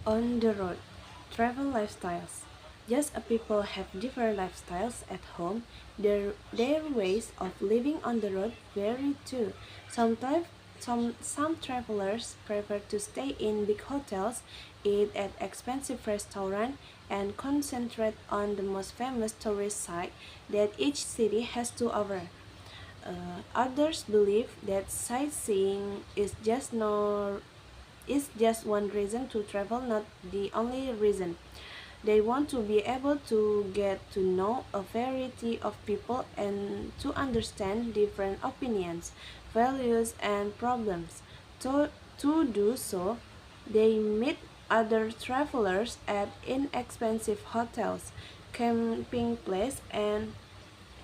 On the road, travel lifestyles. Just as people have different lifestyles at home, their ways of living on the road vary too. Sometimes some travelers prefer to stay in big hotels, eat at expensive restaurants, and concentrate on the most famous tourist sites that each city has to offer. Others believe that sightseeing is just one reason to travel, not the only reason. They want to be able to get to know a variety of people and to understand different opinions, values, and problems. To do so, they meet other travelers at inexpensive hotels, camping place and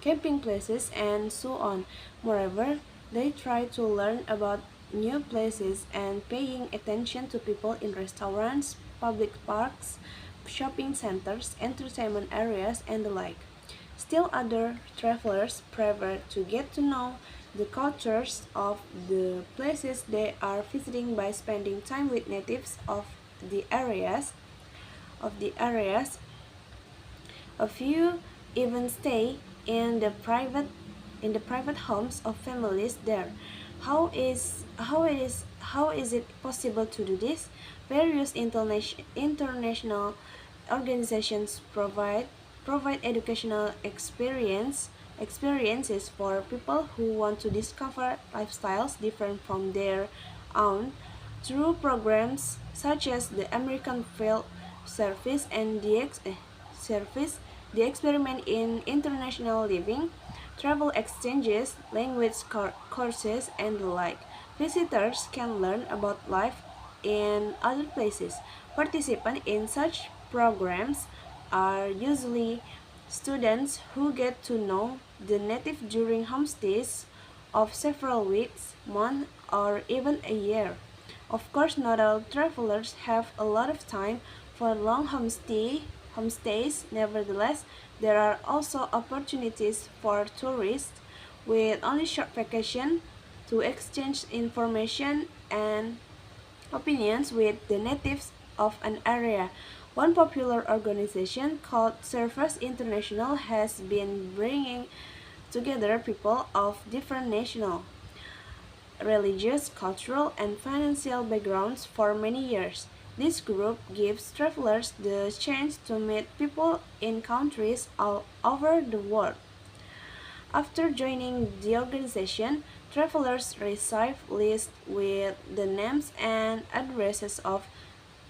camping places, and so on. Moreover, they try to learn about new places and paying attention to people in restaurants, public parks, shopping centers, entertainment areas, and the like. Still, other travelers prefer to get to know the cultures of the places they are visiting by spending time with natives the areas of the areas a few even stay in the private homes of families there. How is it possible to do this? Various international organizations provide educational experiences for people who want to discover lifestyles different from their own through programs such as the American Field Service and Service, the experiment in international living, travel exchanges, language courses, and the like. Visitors can learn about life in other places. Participants in such programs are usually students who get to know the native during homestays of several weeks, months, or even a year. Of course, not all travelers have a lot of time for long homestays. Nevertheless, there are also opportunities for tourists with only short vacation to exchange information and opinions with the natives of an area. One popular organization called Surfers International has been bringing together people of different national, religious, cultural, and financial backgrounds for many years. This group gives travelers the chance to meet people in countries all over the world. After joining the organization, travelers receive lists with the names and addresses of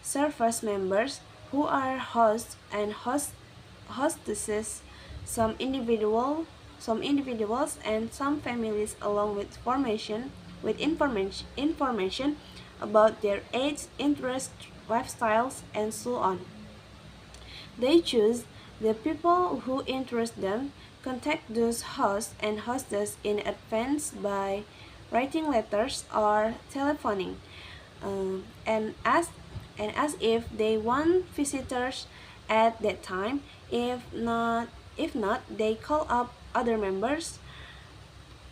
service members who are hosts and hostesses, some individuals and some families, along with information about their age, interests, lifestyles, and so on. They choose the people who interest them, contact those hosts and hostess in advance by writing letters or telephoning, and ask if they want visitors at that time. If not, they call up other members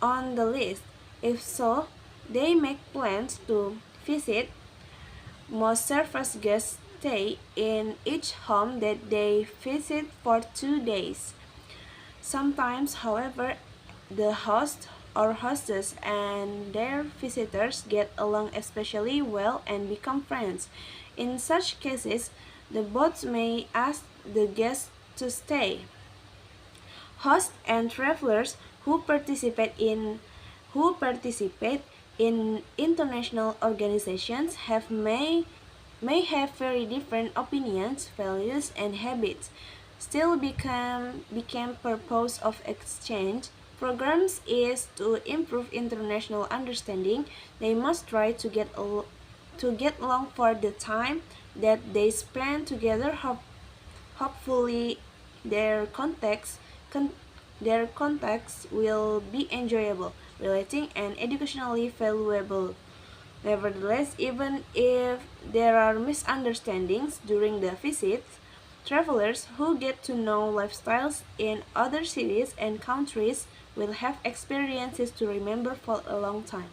on the list. If so, they make plans to visit. Most surface guests stay in each home that they visit for 2 days. Sometimes, however, the host or hostess and their visitors get along especially well and become friends. In such cases, the boats may ask the guests to stay. Hosts and travelers who participate in international organizations may have very different opinions, values, and habits. Still became purpose of exchange programs is to improve international understanding. They must try to get along for the time that they spend together. Hopefully, their contacts con- their contacts will be enjoyable, relating, and educationally valuable. Nevertheless, even if there are misunderstandings during the visits, travelers who get to know lifestyles in other cities and countries will have experiences to remember for a long time.